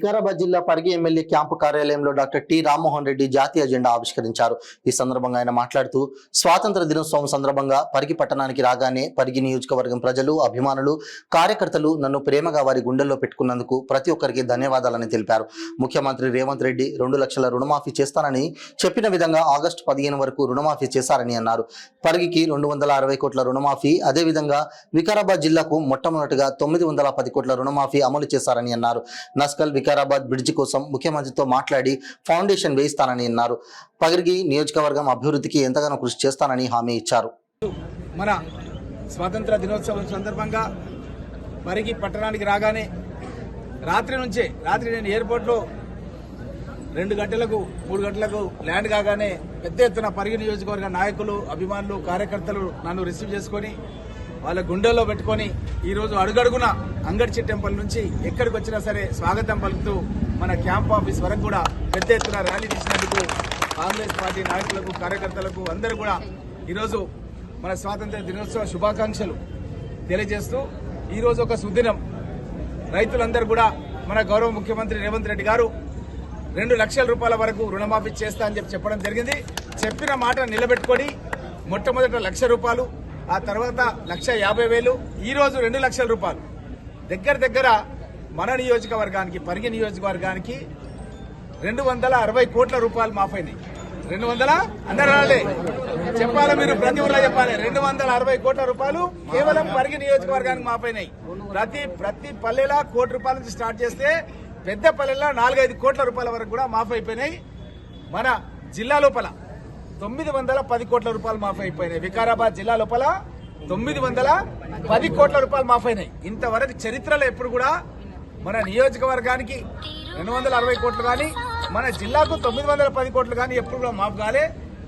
వికారాబాద్ జిల్లా Parigi MLA camp కార్యాలయంలో doctor T Rammohan Reddy జాతీయ జెండా ఆవిష్కరించారు. ఈ సందర్భంగా ఆయన మాట్లాడుతూ స్వాతంత్ర దినోత్సవం సందర్భంగా పరిగి పట్టణానికి రాగానే పరిగి నియోజకవర్గం ప్రజలు, అభిమానులు, కార్యకర్తలు నన్ను ప్రేమగా వారి గుండెల్లో పెట్టుకున్నందుకు ప్రతి ఒక్కరికి ధన్యవాదాలని తెలిపారు. ముఖ్యమంత్రి రేవంత్ రెడ్డి 2 లక్షల రుణమాఫీ చేస్తానని చెప్పిన విధంగా ఆగస్టు 15 వరకు రుణమాఫీ చేశారని అన్నారు. పరిగికి 260 కోట్ల రుణమాఫీ, అదేవిధంగా వికారాబాద్ జిల్లాకు మొట్టమొదటిగా 910 కోట్ల రుణమాఫీ అమలు చేశారని అన్నారు. నస్కల్ వికారాబాద్ బ్రిడ్జి కోసం ముఖ్యమంత్రితో మాట్లాడి ఫౌండేషన్ వేయిస్తానని అన్నారు. పరిగి నియోజకవర్గం అభివృద్ధికి ఎంతగానో కృషి చేస్తానని హామీ ఇచ్చారు. మన స్వాతంత్ర దినోత్సవం సందర్భంగా పరిగి పట్టణానికి రాగానే రాత్రి నేను ఎయిర్పోర్ట్లో 2 గంటలకు 3 గంటలకు ల్యాండ్ కాగానే పెద్ద ఎత్తున పరిగి నియోజకవర్గ నాయకులు, అభిమానులు, కార్యకర్తలు నన్ను రిసీవ్ చేసుకొని వాళ్ళ గుండెల్లో పెట్టుకొని ఈరోజు అడుగడుగున అంగడిచి టెంపుల్ నుంచి ఎక్కడికి వచ్చినా సరే స్వాగతం పలుకుతూ మన క్యాంప్ ఆఫీస్ వరకు కూడా పెద్ద ఎత్తున ర్యాలీ తీసినందుకు కాంగ్రెస్ పార్టీ నాయకులకు, కార్యకర్తలకు అందరూ కూడా ఈరోజు మన స్వాతంత్ర దినోత్సవ శుభాకాంక్షలు తెలియజేస్తూ ఈరోజు ఒక సుదినం. రైతులందరూ కూడా మన గౌరవ ముఖ్యమంత్రి రేవంత్ రెడ్డి గారు 2 లక్షల రూపాయల వరకు రుణమాఫీ చేస్తా అని చెప్పడం జరిగింది. చెప్పిన మాట నిలబెట్టుకొని మొట్టమొదట 1 లక్ష రూపాయలు, ఆ తర్వాత 1,50,000, ఈ రోజు 2 లక్షల రూపాయలు. దగ్గర మన నియోజకవర్గానికి, పరిగి నియోజకవర్గానికి 260 కోట్ల రూపాయలు మాఫైనాయి. 200 అందరాలే చెప్పాలి, మీరు ప్రతి ఊళ్ళో చెప్పాలి. 260 కోట్ల రూపాయలు కేవలం పరిగి నియోజకవర్గానికి మాఫైనాయి. ప్రతి పల్లెలా ₹1 కోటి నుంచి స్టార్ట్ చేస్తే పెద్ద పల్లెల్లో 4-5 కోట్ల రూపాయల వరకు కూడా మాఫ్ అయిపోయినాయి. మన జిల్లా లోపల 910 కోట్ల రూపాయలు మాఫ్ అయిపోయినాయి. వికారాబాద్ జిల్లా లోపల 910 కోట్ల రూపాయలు మాఫ్ అయినాయి. ఇంతవరకు చరిత్రలో ఎప్పుడు కూడా మన నియోజకవర్గానికి 260 కోట్లు కానీ, మన జిల్లాకు 910 కోట్లు కానీ ఎప్పుడు కూడా మాఫ్ కాలే.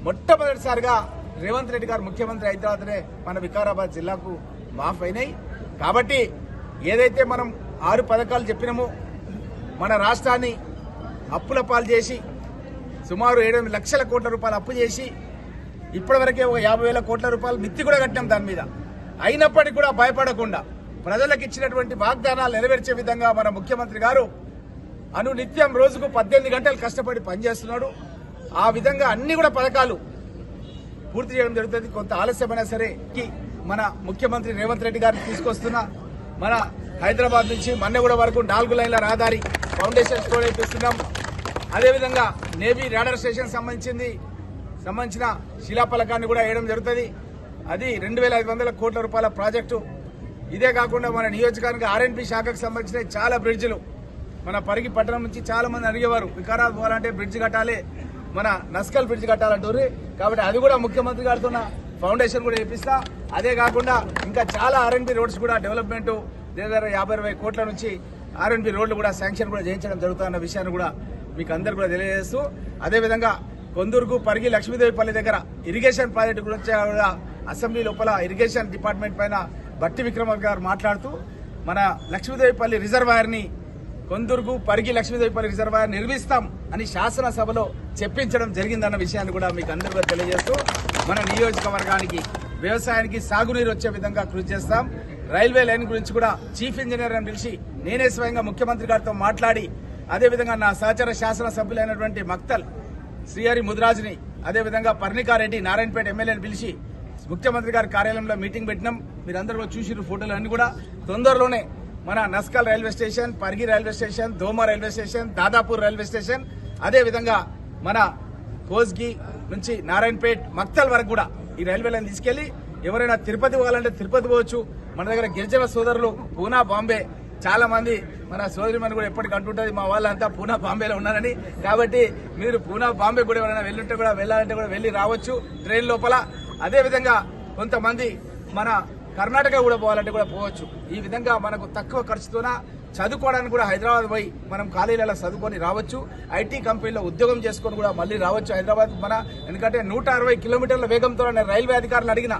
మొట్టమొదటిసారిగా రేవంత్ రెడ్డి గారు ముఖ్యమంత్రి అయిన తర్వాతనే మన వికారాబాద్ జిల్లాకు మాఫ్ అయినాయి. కాబట్టి ఏదైతే మనం 6 పథకాలు చెప్పినామో, మన రాష్ట్రాన్ని అప్పుల పాలు చేసి సుమారు 7 లక్షల కోట్ల రూపాయలు అప్పు చేసి ఇప్పటివరకే ఒక 50,000 కోట్ల రూపాయలు మిత్తి కూడా కట్టాం దాని మీద. అయినప్పటికీ కూడా భయపడకుండా ప్రజలకు ఇచ్చినటువంటి వాగ్దానాలు నెరవేర్చే విధంగా మన ముఖ్యమంత్రి గారు అనునిత్యం రోజుకు 18 గంటలు కష్టపడి పనిచేస్తున్నాడు. ఆ విధంగా అన్ని కూడా పథకాలు పూర్తి చేయడం జరుగుతుంది. కొంత ఆలస్యమైనా సరే మన ముఖ్యమంత్రి రేవంత్ రెడ్డి గారిని తీసుకొస్తున్న మన హైదరాబాద్ నుంచి మన్నెగూడ వరకు 4 లైన్ల రహదారి ఫౌండేషన్ కూడా ఇప్పిస్తున్నాం. అదేవిధంగా నేవీ రాడార్ స్టేషన్ సంబంధించిన శిలాఫలకాన్ని కూడా వేయడం జరుగుతుంది. అది 2,500 కోట్ల రూపాయల ప్రాజెక్టు. ఇదే కాకుండా మన నియోజకవర్గ ఆర్ఎన్బి శాఖకు సంబంధించిన చాలా బ్రిడ్జిలు మన పరిగి పట్టణం నుంచి చాలా మంది అడిగేవారు, వికారాబాద్ పోవాలంటే బ్రిడ్జ్ కట్టాలి, మన నస్కల్ బ్రిడ్జ్ కట్టాలంటారు. కాబట్టి అది కూడా ముఖ్యమంత్రి గారితో ఫౌండేషన్ కూడా వేపిస్తా. అదే కాకుండా ఇంకా చాలా ఆర్ఎన్బి రోడ్స్ కూడా డెవలప్మెంట్ 50-60 కోట్ల నుంచి ఆర్ఎన్బి రోడ్లు కూడా శాంక్షన్ కూడా చేయించడం జరుగుతున్న విషయాన్ని కూడా మీకు అందరు కూడా తెలియజేస్తూ, అదేవిధంగా కొందూరుకు పరిగి లక్ష్మీదేవిపల్లి దగ్గర ఇరిగేషన్ ప్రాజెక్టు గురించి కూడా అసెంబ్లీ లోపల ఇరిగేషన్ డిపార్ట్మెంట్ పైన బట్టి విక్రమార్క గారు మాట్లాడుతూ మన లక్ష్మీదేవిపల్లి రిజర్వాయర్ని కొందూరుకు పరిగి లక్ష్మీదేవిపల్లి రిజర్వాయర్ నిర్మిస్తాం అని శాసనసభలో చెప్పించడం జరిగిందన్న విషయాన్ని కూడా మీకు అందరూ కూడా తెలియజేస్తూ, మన నియోజకవర్గానికి వ్యవసాయానికి సాగునీరు వచ్చే విధంగా కృషి చేస్తాం. రైల్వే లైన్ గురించి కూడా చీఫ్ ఇంజనీర్ అని పిలిచి నేనే స్వయంగా ముఖ్యమంత్రి గారితో మాట్లాడి, అదేవిధంగా నా సహచర శాసనసభ్యులైనటువంటి మక్తల్ శ్రీహరి ముదిరాజుని, అదేవిధంగా పర్ణికారెడ్డి నారాయణపేట ఎమ్మెల్యేని పిలిచి ముఖ్యమంత్రి గారి కార్యాలయంలో మీటింగ్ పెట్టినాం. మీరందరూ చూసిరు ఫోటోలు అన్ని కూడా. తొందరలోనే మన Naskal railway station, Parigi railway station, Doma railway station, Dadapur railway station, అదేవిధంగా మన కోస్గి నుంచి నారాయణపేట్ మక్తల్ వరకు కూడా ఈ రైల్వే లైన్ తీసుకెళ్లి ఎవరైనా తిరుపతి పోవాలంటే తిరుపతి పోవచ్చు. మన దగ్గర గిరిజన సోదరులు పూనా, బాంబే చాలా మంది మన సోదరిమని కూడా ఎప్పటికీ అంటుంటది, మా వాళ్ళంతా పూనా, బాంబేలో ఉన్నారని. కాబట్టి మీరు పూనా, బాంబే కూడా ఎవరైనా వెళ్ళుంటే కూడా వెళ్ళాలంటే కూడా వెళ్ళి రావచ్చు ట్రైన్ లోపల. అదేవిధంగా కొంతమంది మన కర్ణాటక కూడా పోవాలంటే కూడా పోవచ్చు. ఈ విధంగా మనకు తక్కువ ఖర్చుతోన చదువుకోవడానికి కూడా హైదరాబాద్ పోయి మనం కాలేజీలలో చదువుకొని రావచ్చు. ఐటీ కంపెనీలో ఉద్యోగం చేసుకొని కూడా మళ్ళీ రావచ్చు హైదరాబాద్. ఎందుకంటే 160 కిలోమీటర్ల వేగంతో రైల్వే అధికారులు అడిగిన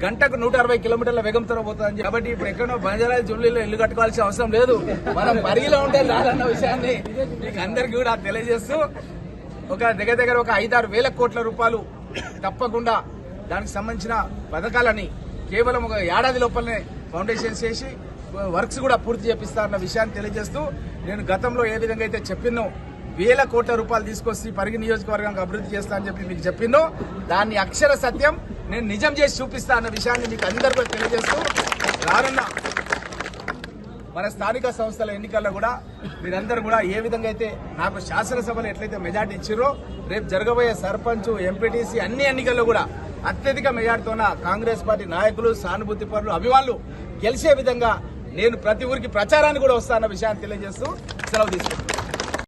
గంటకు 160 కిలోమీటర్ల వేగంతో పోతుంది. కాబట్టి ఇప్పుడు ఎక్కడో బంజారాలు జూబ్లీలో ఇల్లు కట్టుకోవాల్సిన అవసరం లేదు, మనం పరిగిలో ఉంటే రాదన్న విషయాన్ని మీకు అందరికీ కూడా తెలియజేస్తూ, ఒక దగ్గర ఒక 5-6 వేల కోట్ల రూపాయలు తప్పకుండా దానికి సంబంధించిన పథకాలని కేవలం ఒక ఏడాది లోపలనే ఫౌండేషన్ చేసి వర్క్స్ కూడా పూర్తి చేపిస్తా అన్న విషయాన్ని తెలియజేస్తూ నేను గతంలో ఏ విధంగా అయితే చెప్పినో వేల కోట్ల రూపాయలు తీసుకొచ్చి పరిగి నియోజకవర్గానికి అభివృద్ధి చేస్తా అని చెప్పి మీకు చెప్పినో దాన్ని అక్షర సత్యం నేను నిజం చేసి చూపిస్తా అన్న విషయాన్ని మీకు అందరికీ తెలియజేస్తూ రానున్న మన స్థానిక సంస్థల ఎన్నికల్లో కూడా మీరందరూ కూడా ఏ విధంగా అయితే నాకు శాసనసభలో ఎట్లయితే మెజార్టీ ఇచ్చిరో రేపు జరగబోయే సర్పంచ్ ఎంపీటీసీ అన్ని ఎన్నికల్లో కూడా అత్యధిక మెజార్టీతోన కాంగ్రెస్ పార్టీ నాయకులు సానుభూతి పరులు అభిమానులు గెలిచే విధంగా నేను ప్రతి ఊరికి ప్రచారాన్ని కూడా వస్తానన్న విషయాన్ని తెలియజేస్తూ సెలవు తీసుకుంటున్నాను.